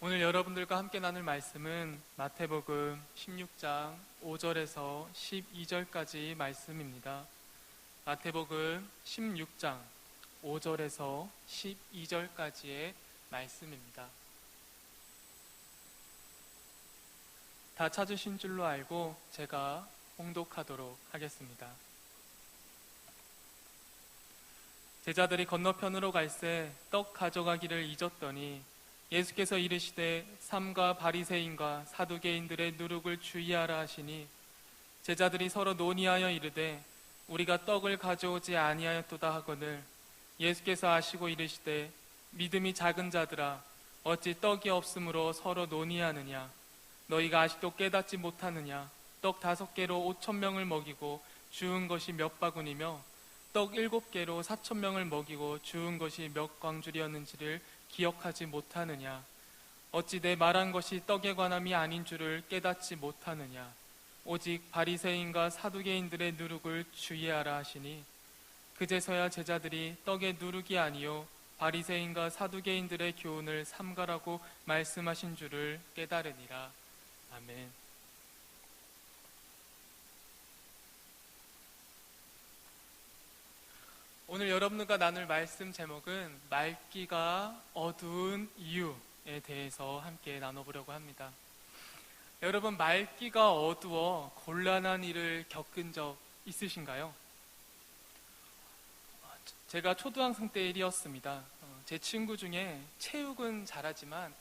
오늘 여러분들과 함께 나눌 말씀은 마태복음 16장 5절에서 12절까지 말씀입니다. 마태복음 16장 5절에서 12절까지의 말씀입니다. 다 찾으신 줄로 알고 제가 봉독하도록 하겠습니다. 제자들이 건너편으로 갈새 떡 가져가기를 잊었더니 예수께서 이르시되 삼가 바리새인과 사두개인들의 누룩을 주의하라 하시니 제자들이 서로 논의하여 이르되 우리가 떡을 가져오지 아니하였도다 하거늘 예수께서 아시고 이르시되 믿음이 작은 자들아 어찌 떡이 없으므로 서로 논의하느냐 너희가 아직도 깨닫지 못하느냐 떡 5개로 5,000명을 먹이고 주운 것이 몇 바구니며 떡 7개로 4,000명을 먹이고 주운 것이 몇 광줄이었는지를 기억하지 못하느냐 어찌 내 말한 것이 떡에 관함이 아닌 줄을 깨닫지 못하느냐 오직 바리새인과 사두개인들의 누룩을 주의하라 하시니 그제서야 제자들이 떡의 누룩이 아니요 바리새인과 사두개인들의 교훈을 삼가라고 말씀하신 줄을 깨달으니라. 아멘. 오늘 여러분과 나눌 말씀 제목은 맑기가 어두운 이유에 대해서 함께 나눠보려고 합니다. 여러분, 맑기가 어두워 곤란한 일을 겪은 적 있으신가요? 제가 초등학생 때 일이었습니다. 제 친구 중에 체육은 잘하지만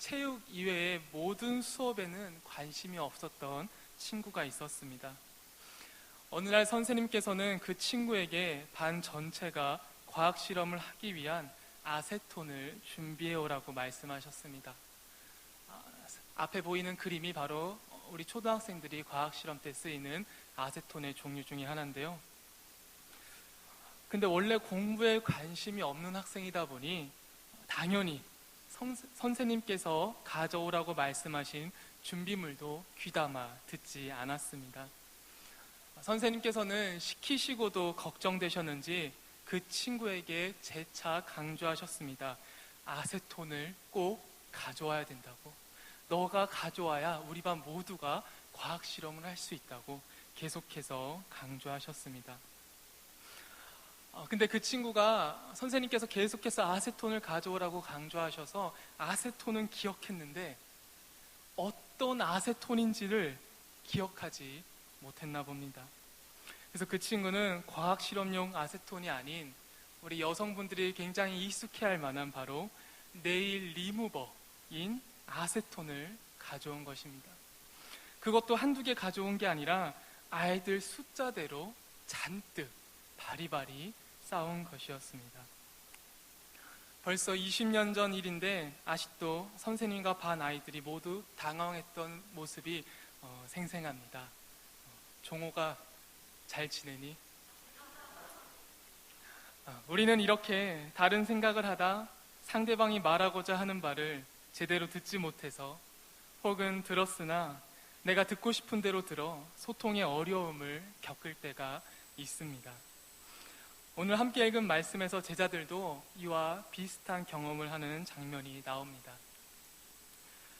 체육 이외의 모든 수업에는 관심이 없었던 친구가 있었습니다. 어느 날 선생님께서는 그 친구에게 반 전체가 과학 실험을 하기 위한 아세톤을 준비해 오라고 말씀하셨습니다. 앞에 보이는 그림이 바로 우리 초등학생들이 과학 실험 때 쓰이는 아세톤의 종류 중에 하나인데요. 근데 원래 공부에 관심이 없는 학생이다 보니 당연히 선생님께서 가져오라고 말씀하신 준비물도 귀담아 듣지 않았습니다. 선생님께서는 시키시고도 걱정되셨는지 그 친구에게 재차 강조하셨습니다. 아세톤을 꼭 가져와야 된다고. 너가 가져와야 우리 반 모두가 과학 실험을 할 수 있다고 계속해서 강조하셨습니다. 근데 그 친구가 선생님께서 계속해서 아세톤을 가져오라고 강조하셔서 아세톤은 기억했는데 어떤 아세톤인지를 기억하지 못했나 봅니다. 그래서 그 친구는 과학 실험용 아세톤이 아닌 우리 여성분들이 굉장히 익숙해할 만한 바로 네일 리무버인 아세톤을 가져온 것입니다. 그것도 한두 개 가져온 게 아니라 아이들 숫자대로 잔뜩 바리바리 쌓은 것이었습니다. 벌써 20년 전 일인데 아직도 선생님과 반 아이들이 모두 당황했던 모습이 생생합니다. 종호가 잘 지내니? 우리는 이렇게 다른 생각을 하다 상대방이 말하고자 하는 말을 제대로 듣지 못해서 혹은 들었으나 내가 듣고 싶은 대로 들어 소통의 어려움을 겪을 때가 있습니다. 오늘 함께 읽은 말씀에서 제자들도 이와 비슷한 경험을 하는 장면이 나옵니다.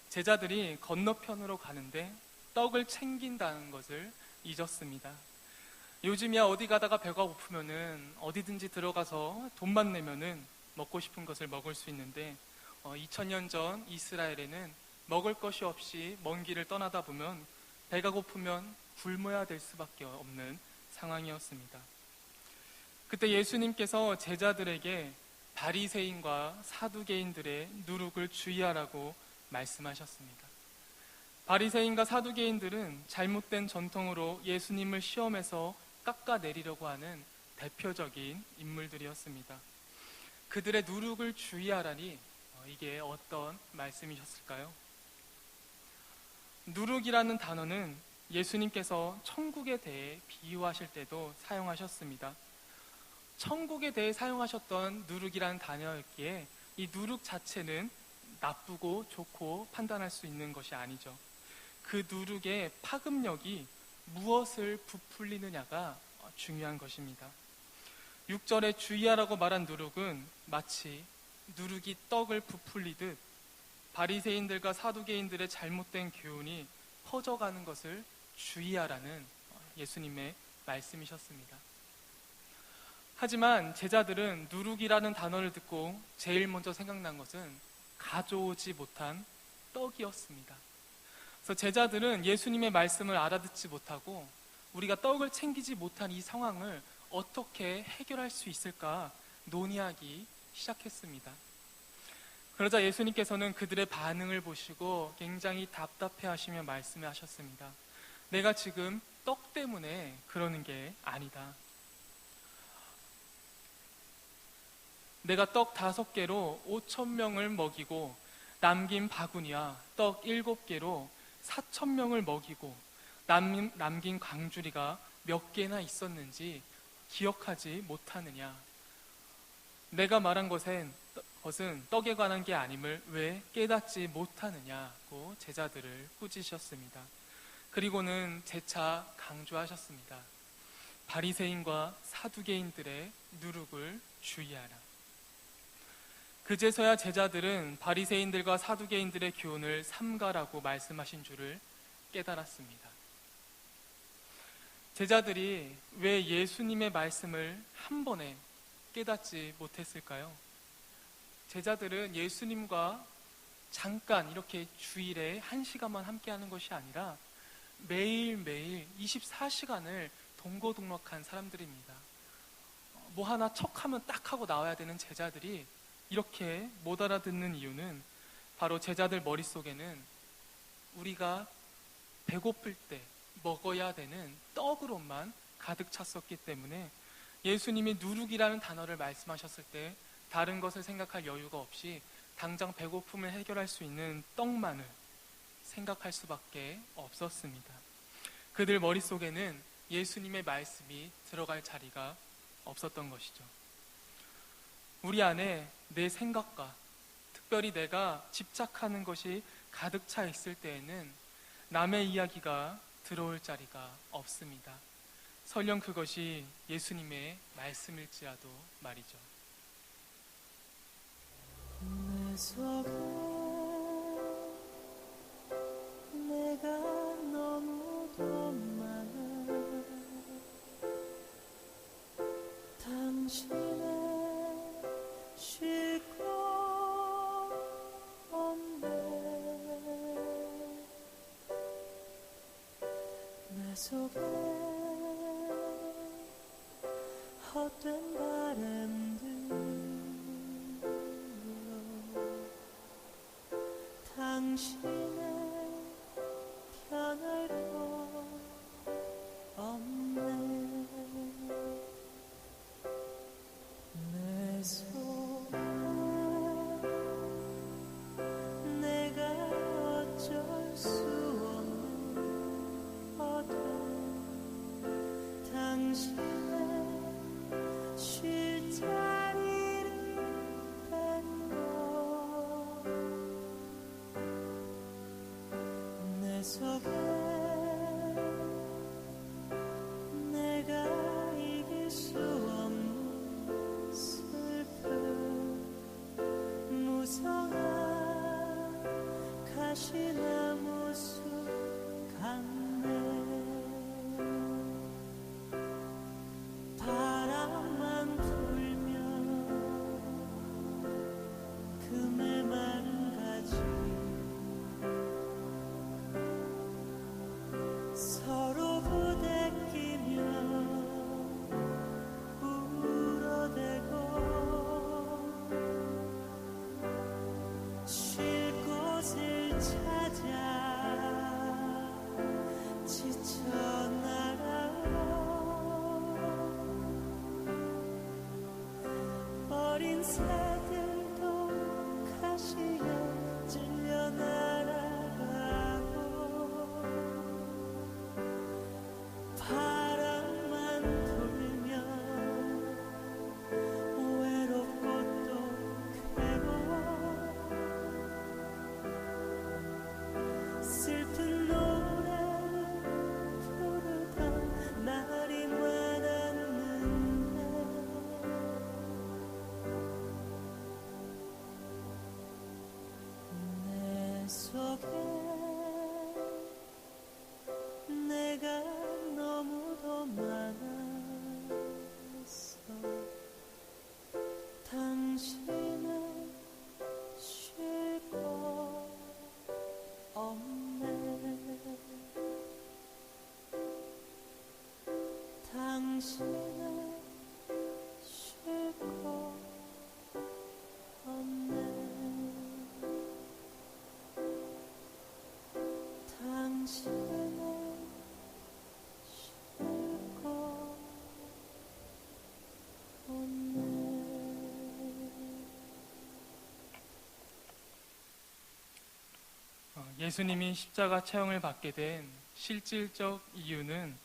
제자들이 건너편으로 가는데 떡을 챙긴다는 것을 잊었습니다. 요즘이야 어디 가다가 배가 고프면은 어디든지 들어가서 돈만 내면은 먹고 싶은 것을 먹을 수 있는데 2000년 전 이스라엘에는 먹을 것이 없이 먼 길을 떠나다 보면 배가 고프면 굶어야 될 수밖에 없는 상황이었습니다. 그때 예수님께서 제자들에게 바리새인과 사두개인들의 누룩을 주의하라고 말씀하셨습니다. 바리새인과 사두개인들은 잘못된 전통으로 예수님을 시험해서 깎아내리려고 하는 대표적인 인물들이었습니다. 그들의 누룩을 주의하라니 이게 어떤 말씀이셨을까요? 누룩이라는 단어는 예수님께서 천국에 대해 비유하실 때도 사용하셨습니다. 천국에 대해 사용하셨던 누룩이라는 단어였기에 이 누룩 자체는 나쁘고 좋고 판단할 수 있는 것이 아니죠. 그 누룩의 파급력이 무엇을 부풀리느냐가 중요한 것입니다. 6절에 주의하라고 말한 누룩은 마치 누룩이 떡을 부풀리듯 바리새인들과 사두개인들의 잘못된 교훈이 퍼져가는 것을 주의하라는 예수님의 말씀이셨습니다. 하지만 제자들은 누룩이라는 단어를 듣고 제일 먼저 생각난 것은 가져오지 못한 떡이었습니다. 그래서 제자들은 예수님의 말씀을 알아듣지 못하고 우리가 떡을 챙기지 못한 이 상황을 어떻게 해결할 수 있을까 논의하기 시작했습니다. 그러자 예수님께서는 그들의 반응을 보시고 굉장히 답답해하시며 말씀하셨습니다. 내가 지금 떡 때문에 그러는 게 아니다. 내가 떡 5개로 5,000명을 먹이고 남긴 바구니와 떡 7개로 4,000명을 먹이고 남긴 광주리가 몇 개나 있었는지 기억하지 못하느냐. 내가 말한 것은 떡에 관한 게 아님을 왜 깨닫지 못하느냐고 제자들을 꾸짖으셨습니다. 그리고는 재차 강조하셨습니다. 바리새인과 사두개인들의 누룩을 주의하라. 그제서야 제자들은 바리새인들과 사두개인들의 교훈을 삼가라고 말씀하신 줄을 깨달았습니다. 제자들이 왜 예수님의 말씀을 한 번에 깨닫지 못했을까요? 제자들은 예수님과 잠깐 이렇게 주일에 1시간만 함께하는 것이 아니라 매일매일 24시간을 동고동락한 사람들입니다. 뭐 하나 척하면 딱 하고 나와야 되는 제자들이 이렇게 못 알아듣는 이유는 바로 제자들 머릿속에는 우리가 배고플 때 먹어야 되는 떡으로만 가득 찼었기 때문에 예수님이 누룩이라는 단어를 말씀하셨을 때 다른 것을 생각할 여유가 없이 당장 배고픔을 해결할 수 있는 떡만을 생각할 수밖에 없었습니다. 그들 머릿속에는 예수님의 말씀이 들어갈 자리가 없었던 것이죠. 우리 안에 내 생각과 특별히 내가 집착하는 것이 가득 차 있을 때에는 남의 이야기가 들어올 자리가 없습니다. 설령 그것이 예수님의 말씀일지라도 말이죠. 내 속에 내가 너무도 많아 당신의 쉴 곳 없네 내 속에 헛된 바람들로 당신의 편할 것 없네 내 속에 내가 어쩔 수 없는 어둠 당신의 쉴 자리를 뺀 것 내 속에 내가 이길 수 없는 슬픔 무성한 가시나무 숲 같네 바람만 불면 그 메마른 가지 서로 부대끼며 울어대고 쉴 곳을 찾아 지쳐 날아와 어린 새들도 가시에 찔려 날아가고 바람만 불면 외롭고 또 괴로워 슬픈 노래를 부르다 날이 많았는데 말 속에 내가 너무도 많았어. 당신은 쉴 거 없네. 당신은 쉴 거 없네. 당신은 쉴 거 없네. 예수님이 십자가 체형을 받게 된 실질적 이유는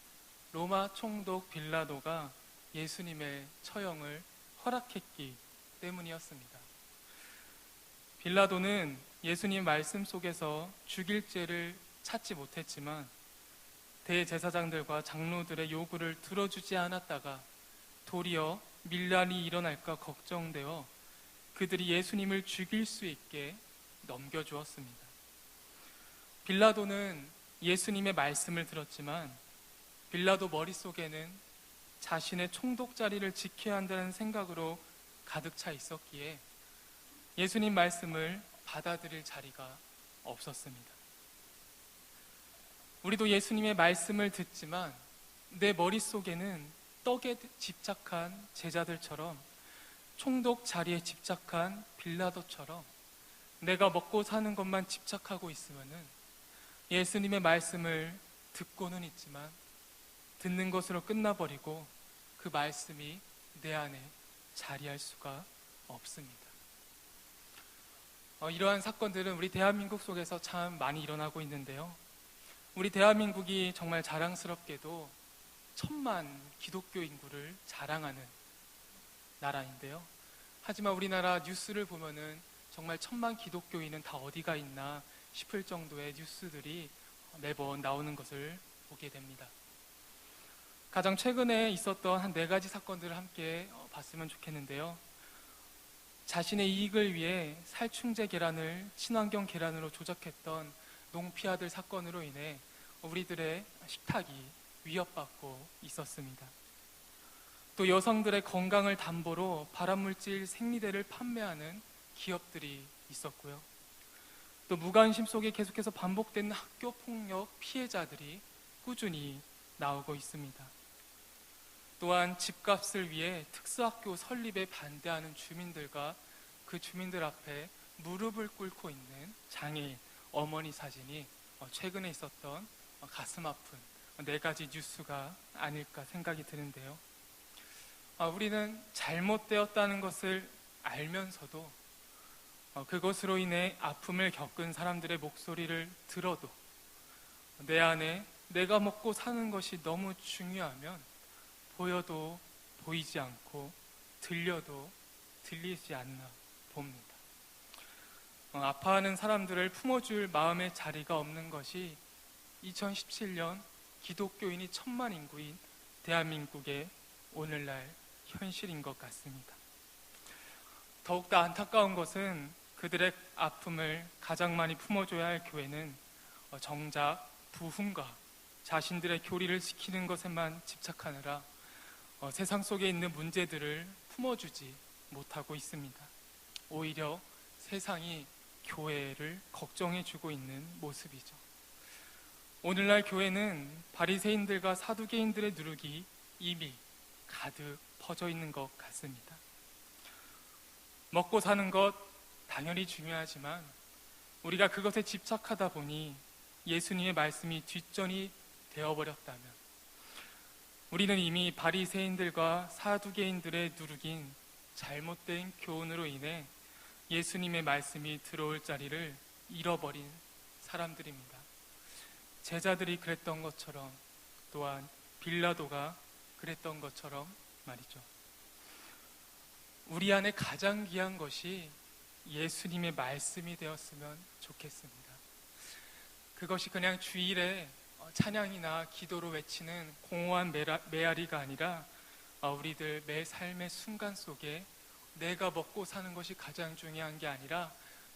로마 총독 빌라도가 예수님의 처형을 허락했기 때문이었습니다. 빌라도는 예수님 말씀 속에서 죽일 죄를 찾지 못했지만 대제사장들과 장로들의 요구를 들어주지 않았다가 도리어 밀란이 일어날까 걱정되어 그들이 예수님을 죽일 수 있게 넘겨주었습니다. 빌라도는 예수님의 말씀을 들었지만 빌라도 머릿속에는 자신의 총독 자리를 지켜야 한다는 생각으로 가득 차 있었기에 예수님 말씀을 받아들일 자리가 없었습니다. 우리도 예수님의 말씀을 듣지만 내 머릿속에는 떡에 집착한 제자들처럼 총독 자리에 집착한 빌라도처럼 내가 먹고 사는 것만 집착하고 있으면은 예수님의 말씀을 듣고는 있지만 듣는 것으로 끝나버리고 그 말씀이 내 안에 자리할 수가 없습니다. 이러한 사건들은 우리 대한민국 속에서 참 많이 일어나고 있는데요. 우리 대한민국이 정말 자랑스럽게도 1000만 기독교 인구를 자랑하는 나라인데요. 하지만 우리나라 뉴스를 보면은 정말 1000만 기독교인은 다 어디가 있나 싶을 정도의 뉴스들이 매번 나오는 것을 보게 됩니다. 가장 최근에 있었던 한 4가지 사건들을 함께 봤으면 좋겠는데요. 자신의 이익을 위해 살충제 계란을 친환경 계란으로 조작했던 농피아들 사건으로 인해 우리들의 식탁이 위협받고 있었습니다. 또 여성들의 건강을 담보로 발암물질 생리대를 판매하는 기업들이 있었고요. 또 무관심 속에 계속해서 반복되는 학교 폭력 피해자들이 꾸준히 나오고 있습니다. 또한 집값을 위해 특수학교 설립에 반대하는 주민들과 그 주민들 앞에 무릎을 꿇고 있는 장애인 어머니 사진이 최근에 있었던 가슴 아픈 4가지 뉴스가 아닐까 생각이 드는데요. 우리는 잘못되었다는 것을 알면서도 그것으로 인해 아픔을 겪은 사람들의 목소리를 들어도 내 안에 내가 먹고 사는 것이 너무 중요하면 보여도 보이지 않고 들려도 들리지 않나 봅니다. 아파하는 사람들을 품어줄 마음의 자리가 없는 것이 2017년 기독교인이 1000만 인구인 대한민국의 오늘날 현실인 것 같습니다. 더욱더 안타까운 것은 그들의 아픔을 가장 많이 품어줘야 할 교회는 정작 부흥과 자신들의 교리를 지키는 것에만 집착하느라 세상 속에 있는 문제들을 품어주지 못하고 있습니다. 오히려 세상이 교회를 걱정해주고 있는 모습이죠. 오늘날 교회는 바리새인들과 사두개인들의 누룩이 이미 가득 퍼져 있는 것 같습니다. 먹고 사는 것 당연히 중요하지만 우리가 그것에 집착하다 보니 예수님의 말씀이 뒷전이 되어버렸다면 우리는 이미 바리새인들과 사두개인들의 누룩인 잘못된 교훈으로 인해 예수님의 말씀이 들어올 자리를 잃어버린 사람들입니다. 제자들이 그랬던 것처럼 또한 빌라도가 그랬던 것처럼 말이죠. 우리 안에 가장 귀한 것이 예수님의 말씀이 되었으면 좋겠습니다. 그것이 그냥 주일에 찬양이나 기도로 외치는 공허한 메아리가 아니라 우리들 매 삶의 순간 속에 내가 먹고 사는 것이 가장 중요한 게 아니라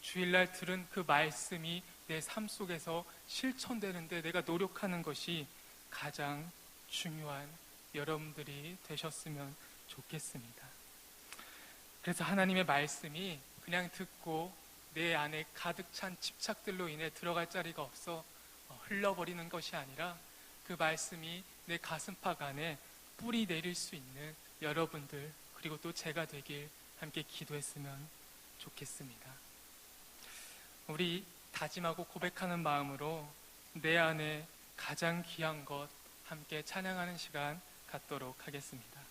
주일날 들은 그 말씀이 내 삶 속에서 실천되는데 내가 노력하는 것이 가장 중요한 여러분들이 되셨으면 좋겠습니다. 그래서 하나님의 말씀이 그냥 듣고 내 안에 가득 찬 집착들로 인해 들어갈 자리가 없어 흘러버리는 것이 아니라 그 말씀이 내 가슴팍 안에 뿌리 내릴 수 있는 여러분들, 그리고 또 제가 되길 함께 기도했으면 좋겠습니다. 우리 다짐하고 고백하는 마음으로 내 안에 가장 귀한 것 함께 찬양하는 시간 갖도록 하겠습니다.